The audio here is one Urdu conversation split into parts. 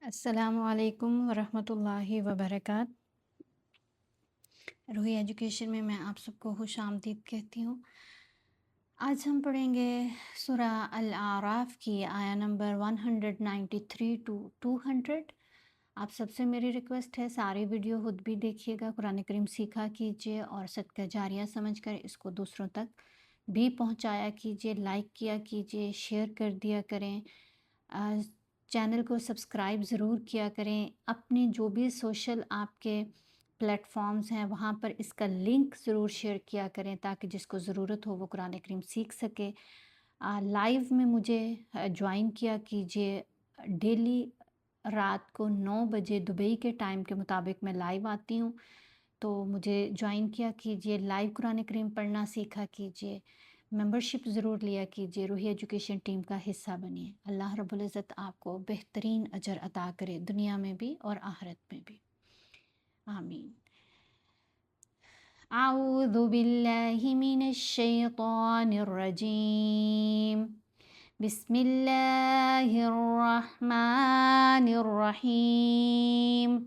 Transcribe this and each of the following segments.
السلام علیکم ورحمۃ اللہ وبرکاتہ۔ روحی ایجوکیشن میں آپ سب کو خوش آمدید کہتی ہوں۔ آج ہم پڑھیں گے سورہ الاعراف کی آیا نمبر 193 ٹو 200۔ آپ سب سے میری ریکویسٹ ہے ساری ویڈیو خود بھی دیکھیے گا، قرآن کریم سیکھا کیجیے اور صدقہ جاریہ سمجھ کر اس کو دوسروں تک بھی پہنچایا کیجیے، لائک کیا کیجیے، شیئر کر دیا کریں، چینل کو سبسکرائب ضرور کیا کریں۔ اپنے جو بھی سوشل آپ کے پلیٹ فارمز ہیں وہاں پر اس کا لنک ضرور شیئر کیا کریں تاکہ جس کو ضرورت ہو وہ قرآن کریم سیکھ سکے۔ لائیو میں مجھے جوائن کیا کیجیے۔ ڈیلی رات کو 9 بجے دبئی کے ٹائم کے مطابق میں لائیو آتی ہوں، تو مجھے جوائن کیا کیجیے، لائیو قرآن کریم پڑھنا سیکھا کیجیے، ممبرشپ ضرور لیا کیجیے، روحی ایجوکیشن ٹیم کا حصہ بنیے۔ اللہ رب العزت آپ کو بہترین اجر عطا کرے، دنیا میں بھی اور آخرت میں بھی، آمین۔ اعوذ باللہ من الشیطان الرجیم، بسم اللہ الرحمن الرحیم۔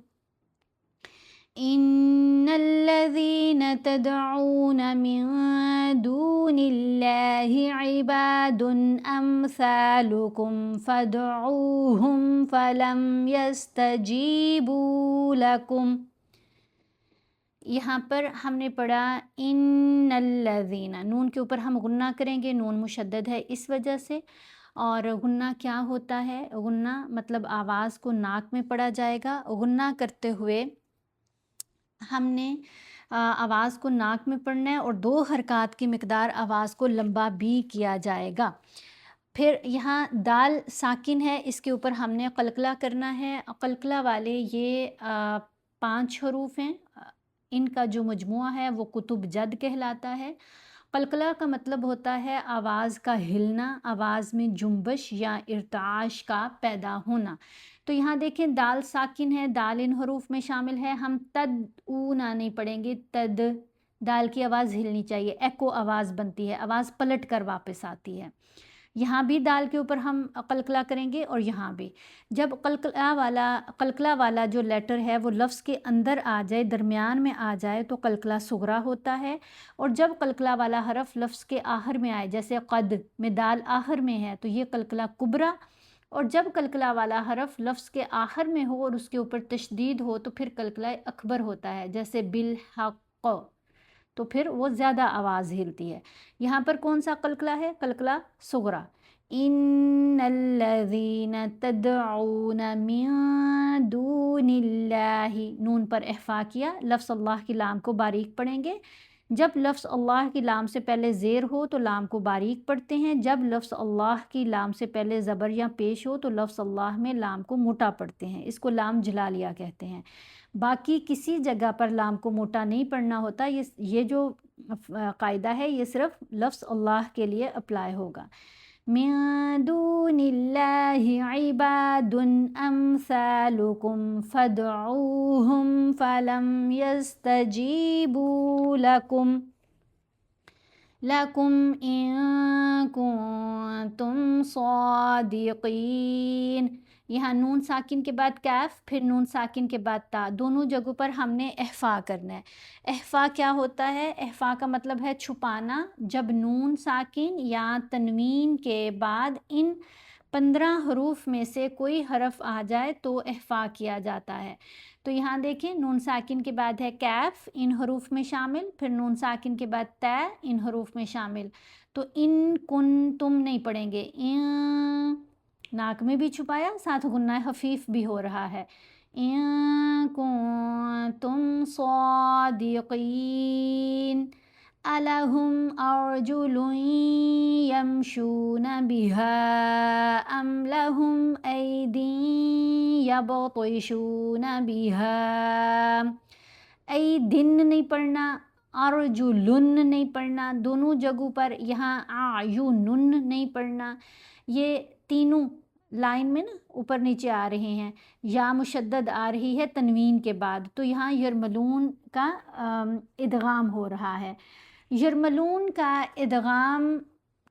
ان الذین تدعون من دون اللہ عباد امثالکم فادعوہم فلم یستجیبوا لکم۔ یہاں پر ہم نے پڑھا ان الذین، نون کے اوپر ہم غنہ کریں گے، نون مشدد ہے اس وجہ سے۔ اور غنہ کیا ہوتا ہے؟ غنہ مطلب آواز کو ناک میں پڑا جائے گا۔ غنہ کرتے ہوئے ہم نے آواز کو ناک میں پڑھنا ہے اور 2 حرکات کی مقدار آواز کو لمبا بھی کیا جائے گا۔ پھر یہاں دال ساکن ہے، اس کے اوپر ہم نے قلقلہ کرنا ہے۔ قلقلہ والے یہ 5 حروف ہیں، ان کا جو مجموعہ ہے وہ کتب جد کہلاتا ہے۔ قلقلہ کا مطلب ہوتا ہے آواز کا ہلنا، آواز میں جنبش یا ارتعاش کا پیدا ہونا۔ تو یہاں دیکھیں دال ساکن ہے، دال ان حروف میں شامل ہے۔ ہم تد اونا نہیں پڑھیں گے، تد، دال کی آواز ہلنی چاہیے، ایکو آواز بنتی ہے، آواز پلٹ کر واپس آتی ہے۔ یہاں بھی دال کے اوپر ہم قلقلہ کریں گے اور یہاں بھی۔ جب قلقلہ والا جو لیٹر ہے وہ لفظ کے اندر آ جائے، درمیان میں آ جائے تو قلقلہ صغریٰ ہوتا ہے، اور جب قلقلہ والا حرف لفظ کے آخر میں آئے، جیسے قد میں دال آخر میں ہے تو یہ قلقلہ کبریٰ، اور جب قلقلہ والا حرف لفظ کے آخر میں ہو اور اس کے اوپر تشدید ہو تو پھر قلقلہ اکبر ہوتا ہے، جیسے بالحق، تو پھر وہ زیادہ آواز ہلتی ہے۔ یہاں پر کون سا قلقلہ ہے؟ قلقلہ صغریٰ۔ ان الذین تدعون من دون اللہ، نون پر اخفا کیا، لفظ اللہ کی لام کو باریک پڑھیں گے۔ جب لفظ اللہ کی لام سے پہلے زیر ہو تو لام کو باریک پڑھتے ہیں، جب لفظ اللہ کی لام سے پہلے زبر یا پیش ہو تو لفظ اللہ میں لام کو موٹا پڑھتے ہیں، اس کو لام جلالیہ کہتے ہیں۔ باقی کسی جگہ پر لام کو موٹا نہیں پڑھنا ہوتا، یہ جو قاعدہ ہے یہ صرف لفظ اللہ کے لیے اپلائی ہوگا۔ من دون اللہ عباد امثالکم فادعوہم فلم یستجیبوا لکم ان کنتم صادقین۔ یہاں نون ساکن کے بعد کیف، پھر نون ساکن کے بعد تا، دونوں جگہوں پر ہم نے اخفا کرنا ہے۔ اخفا کیا ہوتا ہے؟ اخفا کا مطلب ہے چھپانا۔ جب نون ساکن یا تنوین کے بعد ان 15 حروف میں سے کوئی حرف آ جائے تو اخفا کیا جاتا ہے۔ تو یہاں دیکھیں نون ساکن کے بعد ہے کیف، ان حروف میں شامل، پھر نون ساکن کے بعد تے، ان حروف میں شامل۔ تو ان کن تم نہیں پڑھیں گے، ان ناک میں بھی چھپایا، ساتھ غنہ خفیف بھی ہو رہا ہے۔ ان کنتم صادقین الہم ارجل یمشون بها ام لہم ایدی یبطشون بها۔ ایدن نہیں پڑھنا، ارجلن نہیں پڑھنا، دونوں جگہوں پر یہاں اعینن نہیں پڑھنا، یہ تینوں لائن میں نا اوپر نیچے آ رہے ہیں، یا مشدد آ رہی ہے تنوین کے بعد، تو یہاں یرملون کا ادغام ہو رہا ہے۔ یرملون کا ادغام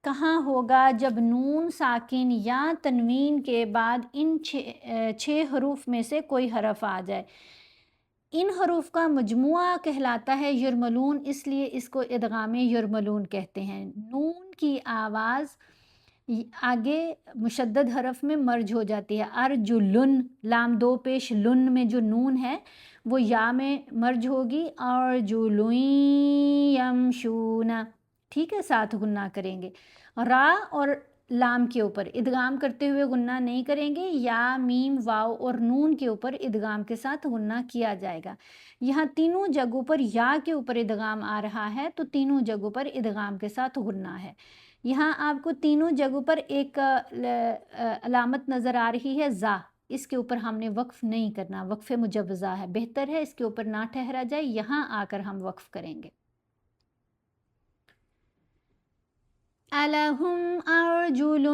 کہاں ہوگا جب نون ساکن یا تنوین کے بعد ان 6 حروف میں سے کوئی حرف آ جائے. ان حروف کا مجموعہ کہلاتا ہے یرملون، اس لیے اس کو ادغام یرملون کہتے ہیں. نون کی آواز آگے مشدد حرف میں مرج ہو جاتی ہے. ارجلن، لام دو پیش لن میں جو نون ہے وہ یا میں مرج ہوگی. ارجلن یمشون، ٹھیک ہے، ساتھ غنہ کریں گے. را اور لام کے اوپر ادغام کرتے ہوئے غنہ نہیں کریں گے. یا میم واو اور نون کے اوپر ادغام کے ساتھ غنہ کیا جائے گا. یہاں تینوں جگہوں پر یا کے اوپر ادغام آ رہا ہے تو تینوں جگہوں پر ادغام کے ساتھ غنہ ہے. یہاں آپ کو تینوں جگہوں پر ایک علامت نظر آ رہی ہے زا، اس کے اوپر ہم نے وقف نہیں کرنا، وقف مجوزہ ہے، بہتر ہے اس کے اوپر نہ ٹھہرا جائے، یہاں آ کر ہم وقف کریں گے. أَلَهُمْ أَرْجُلٌ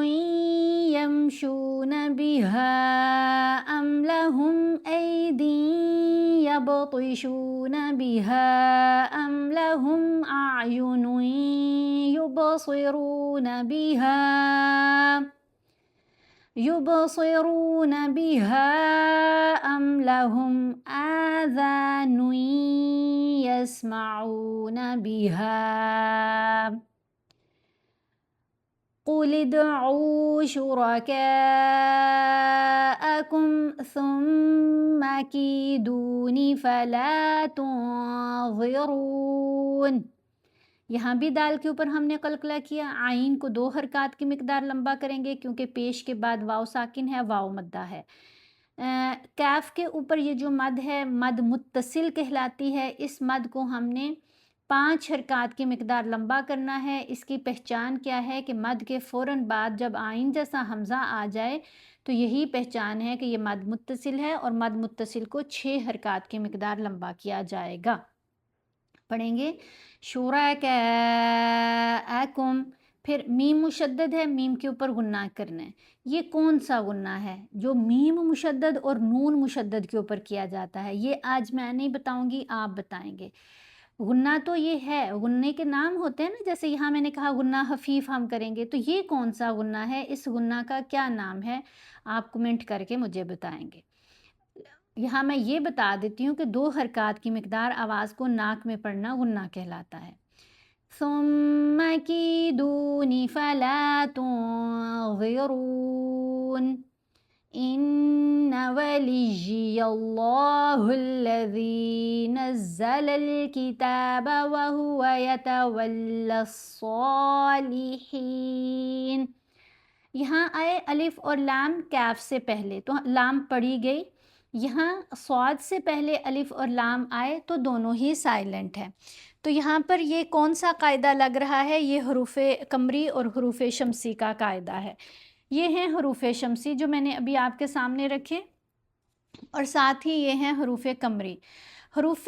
يَمْشُونَ بِهَا أَمْ لَهُمْ أَيْدٍ يَبْطِشُونَ بِهَا أَمْ لَهُمْ أَعْيُنٌ يُبْصِرُونَ بِهَا أَمْ لَهُمْ آذَانٌ يَسْمَعُونَ بِهَا قُلِ ادْعُوا شُرَكَاءَكُمْ ثُمَّ كِيدُونِ فَلَا تُنظِرُونَ. یہاں بھی دال کے اوپر ہم نے قلقلہ کیا. عین کو 2 حرکات کی مقدار لمبا کریں گے کیونکہ پیش کے بعد واو ساکن ہے، واو مدہ ہے. کیف کے اوپر یہ جو مد ہے مد متصل کہلاتی ہے. اس مد کو ہم نے 5 حرکات کی مقدار لمبا کرنا ہے. اس کی پہچان کیا ہے کہ مد کے فوراً بعد جب آئین جیسا حمزہ آ جائے تو یہی پہچان ہے کہ یہ مد متصل ہے اور مد متصل کو 6 حرکات کی مقدار لمبا کیا جائے گا. پڑھیں گے شُرَكَاءَكُمْ، پھر میم مشدد ہے، میم کے اوپر غنہ کرنا ہے. یہ کون سا غنہ ہے جو میم مشدد اور نون مشدد کے اوپر کیا جاتا ہے؟ یہ آج میں نہیں بتاؤں گی، آپ بتائیں گے. غنہ تو یہ ہے، غنّے کے نام ہوتے ہیں نا، جیسے یہاں میں نے کہا غنہ خفیف ہم کریں گے، تو یہ کون سا غنہ ہے، اس غنہ کا کیا نام ہے، آپ کمنٹ کر کے مجھے بتائیں گے. یہاں میں یہ بتا دیتی ہوں کہ 2 حرکات کی مقدار آواز کو ناک میں پڑھنا غنہ کہلاتا ہے. ثُمَّ كِيدُونِ فَلَا تُنظِرُونَ إِنَّ وَلِيِّيَ اللَّهُ الَّذِي نَزَّلَ الْكِتَابَ وَهُوَ يَتَوَلَّى الصَّالِحِينَ. یہاں آئے الف اور لام کیف سے پہلے تو لام پڑھی گئی. یہاں صاد سے پہلے الف اور لام آئے تو دونوں ہی سائلنٹ ہیں. تو یہاں پر یہ کون سا قاعدہ لگ رہا ہے؟ یہ حروف قمری اور حروف شمسی کا قاعدہ ہے. یہ ہیں حروف شمسی جو میں نے ابھی آپ کے سامنے رکھے، اور ساتھ ہی یہ ہیں حروف قمری. حروف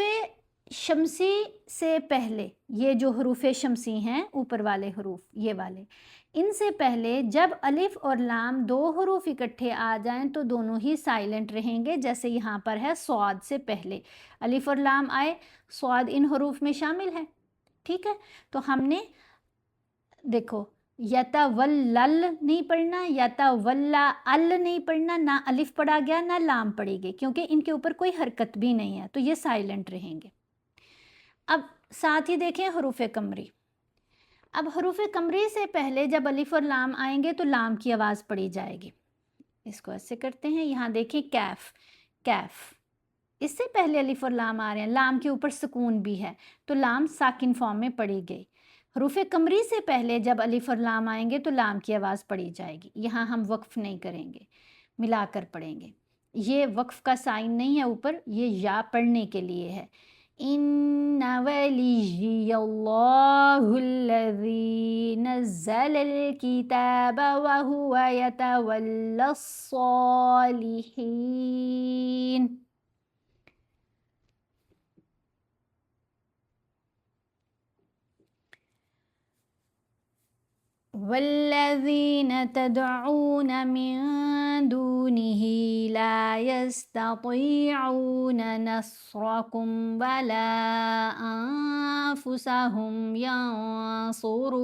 شمسی سے پہلے یہ جو حروف شمسی ہیں اوپر والے حروف یہ والے، ان سے پہلے جب الف اور لام 2 حروف اکٹھے آ جائیں تو دونوں ہی سائلنٹ رہیں گے. جیسے یہاں پر ہے صاد سے پہلے الف اور لام آئے، صاد ان حروف میں شامل ہے. ٹھیک ہے، تو ہم نے دیکھو یتولل نہیں پڑھنا، یتولا ال نہیں پڑھنا، نہ الف پڑھا گیا نہ لام پڑھی گئی کیونکہ ان کے اوپر کوئی حرکت بھی نہیں ہے تو یہ سائلنٹ رہیں گے. اب ساتھ ہی دیکھیں حروف قمری. اب حروف قمری سے پہلے جب الف اور لام آئیں گے تو لام کی آواز پڑھی جائے گی. اس کو ایسے کرتے ہیں. یہاں دیکھیں کیف، کیف اس سے پہلے الف اور لام آ رہے ہیں، لام کے اوپر سکون بھی ہے تو لام ساکن فارم میں پڑھی گئی. حروف قمری سے پہلے جب الف اور لام آئیں گے تو لام کی آواز پڑھی جائے گی. یہاں ہم وقف نہیں کریں گے، ملا کر پڑھیں گے. یہ وقف کا سائن نہیں ہے اوپر، یہ یا پڑھنے کے لیے ہے. إِنَّ وَلِيِّيَ اللَّهُ الَّذِي نَزَّلَ الْكِتَابَ وَهُوَ يَتَوَلَّى الصَّالِحِينَ. وَالَّذِينَ تَدْعُونَ مِن دُونِهِ لَا يَسْتَطِيعُونَ نَصْرَكُمْ وَلَا أَنفُسَهُمْ يَنصُرُونَ.